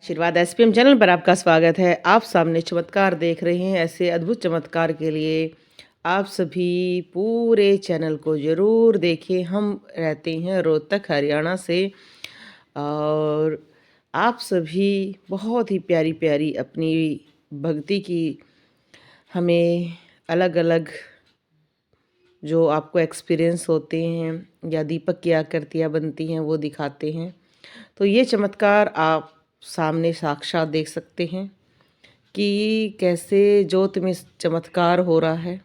आशीर्वाद SPM channel पर आपका स्वागत है। आप सामने चमत्कार देख रहे हैं। ऐसे अद्भुत चमत्कार के लिए आप सभी पूरे चैनल को ज़रूर देखें। हम रहते हैं रोहतक हरियाणा से और आप सभी बहुत ही प्यारी प्यारी अपनी भक्ति की हमें अलग अलग जो आपको एक्सपीरियंस होते हैं या दीपक की आकृतियाँ बनती हैं वो दिखाते हैं। तो ये चमत्कार आप सामने साक्षात देख सकते हैं कि कैसे ज्योत में चमत्कार हो रहा है,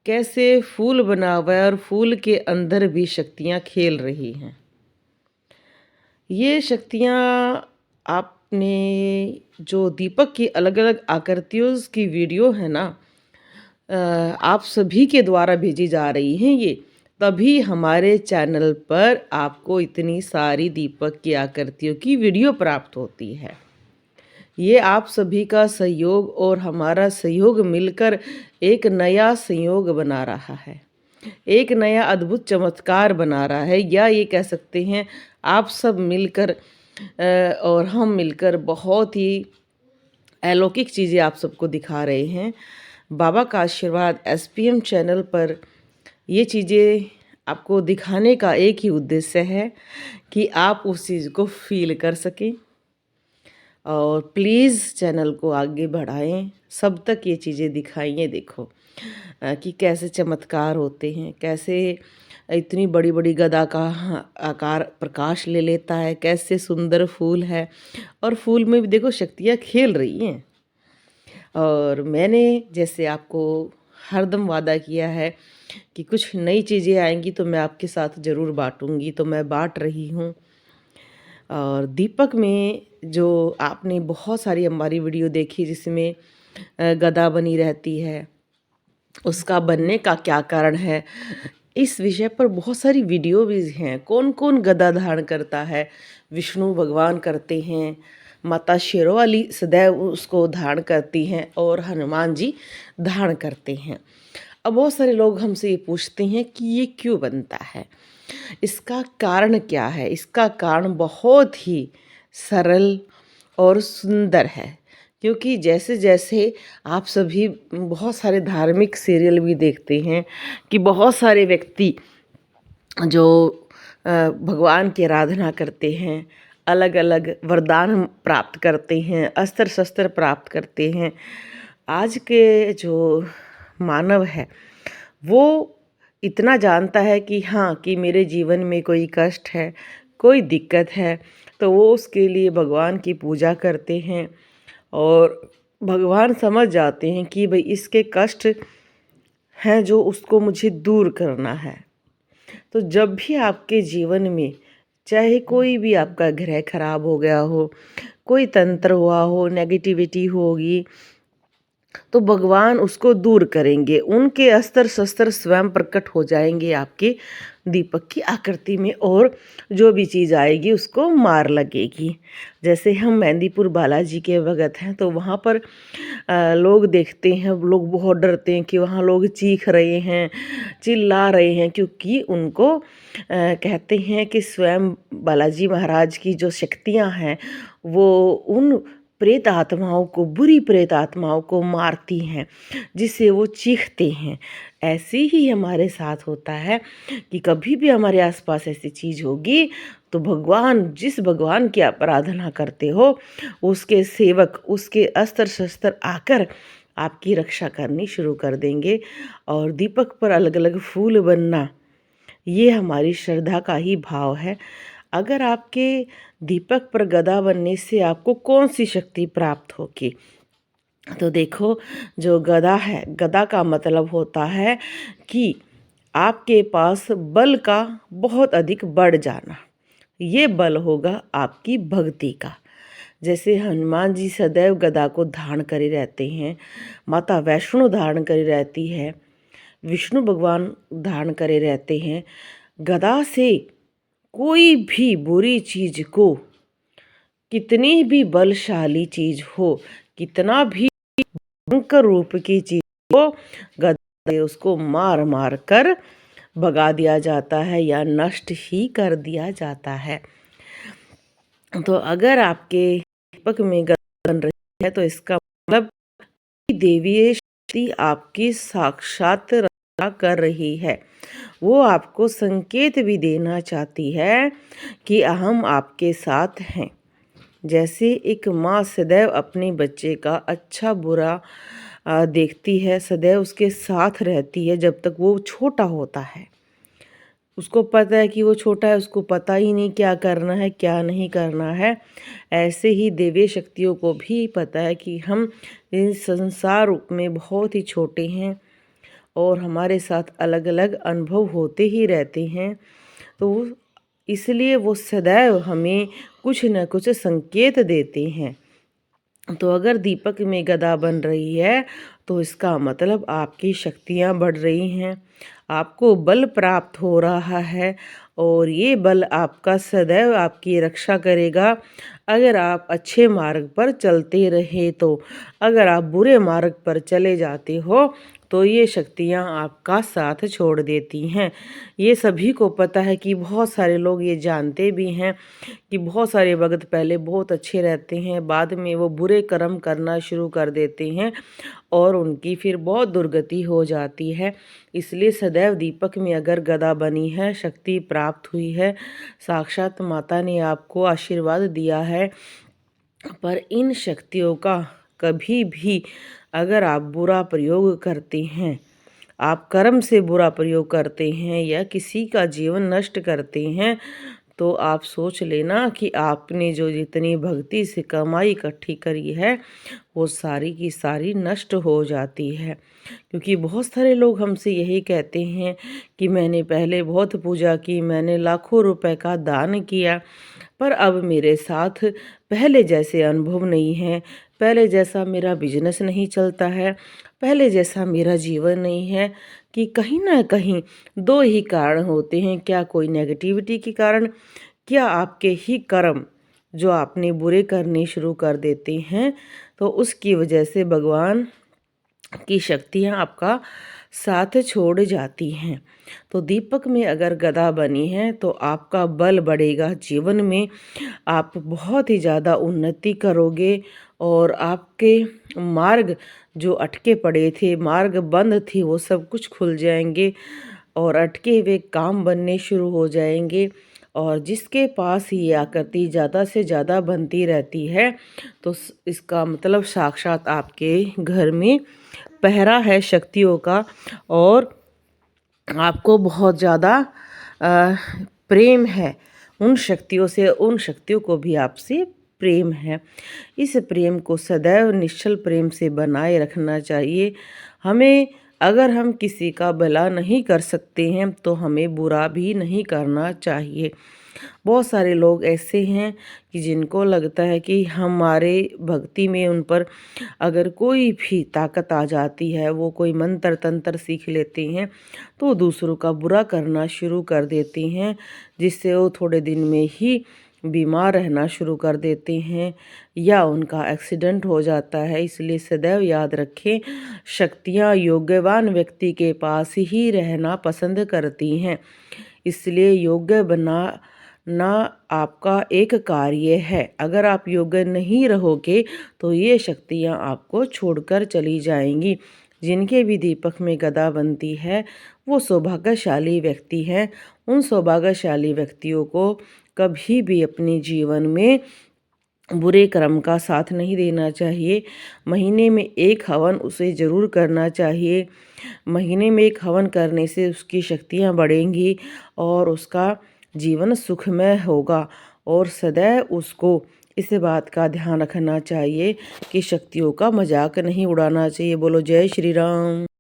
कैसे फूल बना हुआ है और फूल के अंदर भी शक्तियाँ खेल रही हैं। ये शक्तियाँ आपने जो दीपक की अलग अलग आकृतियों की वीडियो है ना, आप सभी के द्वारा भेजी जा रही हैं ये, तभी हमारे चैनल पर आपको इतनी सारी दीपक की आकृतियों की वीडियो प्राप्त होती है। ये आप सभी का सहयोग और हमारा सहयोग मिलकर एक नया संयोग बना रहा है, एक नया अद्भुत चमत्कार बना रहा है, या ये कह सकते हैं आप सब मिलकर और हम मिलकर बहुत ही अलौकिक चीज़ें आप सबको दिखा रहे हैं। बाबा का आशीर्वाद एसपीएम चैनल पर ये चीज़ें आपको दिखाने का एक ही उद्देश्य है कि आप उस चीज़ को फील कर सकें और प्लीज़ चैनल को आगे बढ़ाएं, सब तक ये चीज़ें दिखाइए। देखो कि कैसे चमत्कार होते हैं, कैसे इतनी बड़ी बड़ी गदा का आकार प्रकाश ले लेता है, कैसे सुंदर फूल है और फूल में भी देखो शक्तियाँ खेल रही हैं। और मैंने जैसे आपको हरदम वादा किया है कि कुछ नई चीज़ें आएंगी तो मैं आपके साथ ज़रूर बांटूंगी, तो मैं बांट रही हूँ। और दीपक में जो आपने बहुत सारी हमारी वीडियो देखी जिसमें गदा बनी रहती है, उसका बनने का क्या कारण है, इस विषय पर बहुत सारी वीडियो भी हैं। कौन कौन गदा धारण करता है? विष्णु भगवान करते हैं, माता शेरोवाली सदैव उसको धारण करती हैं और हनुमान जी धारण करते हैं। अब बहुत सारे लोग हमसे ये पूछते हैं कि ये क्यों बनता है, इसका कारण क्या है? इसका कारण बहुत ही सरल और सुंदर है, क्योंकि जैसे जैसे आप सभी बहुत सारे धार्मिक सीरियल भी देखते हैं कि बहुत सारे व्यक्ति जो भगवान की आराधना करते हैं, अलग अलग वरदान प्राप्त करते हैं, अस्त्र शस्त्र प्राप्त करते हैं। आज के जो मानव है वो इतना जानता है कि हाँ, कि मेरे जीवन में कोई कष्ट है, कोई दिक्कत है, तो वो उसके लिए भगवान की पूजा करते हैं और भगवान समझ जाते हैं कि भाई इसके कष्ट हैं जो उसको मुझे दूर करना है। तो जब भी आपके जीवन में चाहे कोई भी आपका ग्रह खराब हो गया हो, कोई तंत्र हुआ हो, नेगेटिविटी होगी, तो भगवान उसको दूर करेंगे। उनके अस्त्र शस्त्र स्वयं प्रकट हो जाएंगे आपके दीपक की आकृति में और जो भी चीज़ आएगी उसको मार लगेगी। जैसे हम मेहंदीपुर बालाजी के भगत हैं तो वहाँ पर लोग देखते हैं, लोग बहुत डरते हैं कि वहाँ लोग चीख रहे हैं, चिल्ला रहे हैं, क्योंकि उनको कहते हैं कि स्वयं बालाजी महाराज की जो शक्तियाँ हैं वो उन प्रेत आत्माओं को, बुरी प्रेत आत्माओं को मारती हैं, जिससे वो चीखते हैं। ऐसे ही हमारे साथ होता है कि कभी भी हमारे आसपास ऐसी चीज़ होगी तो भगवान, जिस भगवान की आप आराधना करते हो, उसके सेवक, उसके अस्त्र शस्त्र आकर आपकी रक्षा करनी शुरू कर देंगे। और दीपक पर अलग अलग फूल बनना, ये हमारी श्रद्धा का ही भाव है। अगर आपके दीपक पर गदा बनने से आपको कौन सी शक्ति प्राप्त होगी, तो देखो, जो गदा है, गदा का मतलब होता है कि आपके पास बल का बहुत अधिक बढ़ जाना। ये बल होगा आपकी भक्ति का। जैसे हनुमान जी सदैव गदा को धारण करे रहते हैं, माता वैष्णो धारण करे रहती है, विष्णु भगवान धारण करे रहते हैं। गदा से कोई भी बुरी चीज को, कितनी भी बलशाली चीज हो, कितना भी भयंकर रूप की चीज हो, गदा से उसको मार मार कर भगा दिया जाता है या नष्ट ही कर दिया जाता है। तो अगर आपके दीपक में गदा बन रही है तो इसका मतलब कि देवीय शक्ति आपकी साक्षात रक्षा कर रही है। वो आपको संकेत भी देना चाहती है कि हम आपके साथ हैं। जैसे एक माँ सदैव अपने बच्चे का अच्छा बुरा देखती है, सदैव उसके साथ रहती है जब तक वो छोटा होता है। उसको पता है कि वो छोटा है, उसको पता ही नहीं क्या करना है क्या नहीं करना है। ऐसे ही देवी शक्तियों को भी पता है कि हम इस संसार रूप में बहुत ही छोटे हैं और हमारे साथ अलग अलग अनुभव होते ही रहते हैं। तो इसलिए वो सदैव हमें कुछ न कुछ संकेत देते हैं। तो अगर दीपक में गदा बन रही है तो इसका मतलब आपकी शक्तियाँ बढ़ रही हैं, आपको बल प्राप्त हो रहा है और ये बल आपका सदैव आपकी रक्षा करेगा। अगर आप अच्छे मार्ग पर चलते रहे तो, अगर आप बुरे मार्ग पर चले जाते हो तो ये शक्तियाँ आपका साथ छोड़ देती हैं। ये सभी को पता है कि बहुत सारे लोग ये जानते भी हैं कि बहुत सारे भगत पहले बहुत अच्छे रहते हैं, बाद में वो बुरे कर्म करना शुरू कर देते हैं और उनकी फिर बहुत दुर्गति हो जाती है। इसलिए सदैव दीपक में अगर गदा बनी है, शक्ति प्राप्त हुई है, साक्षात माता ने आपको आशीर्वाद दिया है, पर इन शक्तियों का कभी भी अगर आप बुरा प्रयोग करते हैं, आप कर्म से बुरा प्रयोग करते हैं या किसी का जीवन नष्ट करते हैं, तो आप सोच लेना कि आपने जो जितनी भक्ति से कमाई इकट्ठी करी है वो सारी की सारी नष्ट हो जाती है। क्योंकि बहुत सारे लोग हमसे यही कहते हैं कि मैंने पहले बहुत पूजा की, मैंने लाखों रुपए का दान किया, पर अब मेरे साथ पहले जैसे अनुभव नहीं है, पहले जैसा मेरा बिजनेस नहीं चलता है, पहले जैसा मेरा जीवन नहीं है। कि कहीं ना कहीं दो ही कारण होते हैं, क्या कोई नेगेटिविटी के कारण, क्या आपके ही कर्म जो आपने बुरे करने शुरू कर देते हैं, तो उसकी वजह से भगवान की शक्तियाँ आपका साथ छोड़ जाती हैं। तो दीपक में अगर गदा बनी है तो आपका बल बढ़ेगा जीवन में, आप बहुत ही ज़्यादा उन्नति करोगे और आपके मार्ग जो अटके पड़े थे, मार्ग बंद थी, वो सब कुछ खुल जाएंगे और अटके हुए काम बनने शुरू हो जाएंगे। और जिसके पास ये आकृति ज़्यादा से ज़्यादा बनती रहती है तो इसका मतलब साक्षात आपके घर में पहरा है शक्तियों का और आपको बहुत ज़्यादा प्रेम है उन शक्तियों से, उन शक्तियों को भी आपसे प्रेम है। इस प्रेम को सदैव निश्चल प्रेम से बनाए रखना चाहिए। हमें अगर हम किसी का भला नहीं कर सकते हैं तो हमें बुरा भी नहीं करना चाहिए। बहुत सारे लोग ऐसे हैं कि जिनको लगता है कि हमारे भक्ति में उन पर अगर कोई भी ताकत आ जाती है, वो कोई मंत्र तंत्र सीख लेते हैं तो दूसरों का बुरा करना शुरू कर देते हैं, जिससे वो थोड़े दिन में ही बीमार रहना शुरू कर देते हैं या उनका एक्सीडेंट हो जाता है। इसलिए सदैव याद रखें, शक्तियाँ योग्यवान व्यक्ति के पास ही रहना पसंद करती हैं। इसलिए योग्य ना आपका एक कार्य है। अगर आप योग्य नहीं रहोगे तो ये शक्तियाँ आपको छोड़कर चली जाएंगी। जिनके भी दीपक में गदा बनती है वो सौभाग्यशाली व्यक्ति हैं। उन सौभाग्यशाली व्यक्तियों को कभी भी अपने जीवन में बुरे कर्म का साथ नहीं देना चाहिए। महीने में एक हवन उसे ज़रूर करना चाहिए। महीने में एक हवन करने से उसकी शक्तियाँ बढ़ेंगी और उसका जीवन सुखमय होगा। और सदैव उसको इस बात का ध्यान रखना चाहिए कि शक्तियों का मजाक नहीं उड़ाना चाहिए। बोलो जय श्री राम।